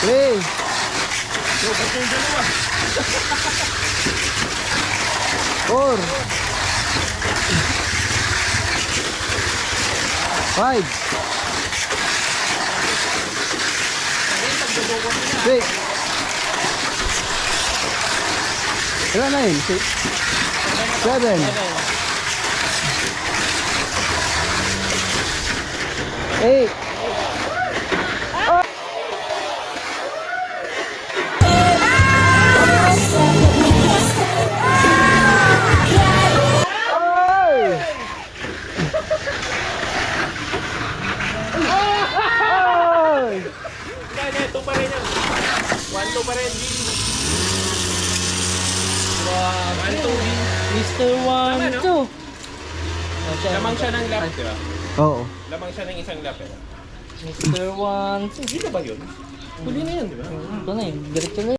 Three. Four. Five. Six. Ilan na yun? Six. Seven. Eight. Ito pa rin yan. 1-2 pa rin. Wow. 1-2. Mr. 1-2. Lamang siya ng lap, di ba? Oo. Lamang siya ng isang lap, eh. Mr. 1-2. Hindi na ba yun? Huli na yan, di ba? Ito na yun. Diretso na yun.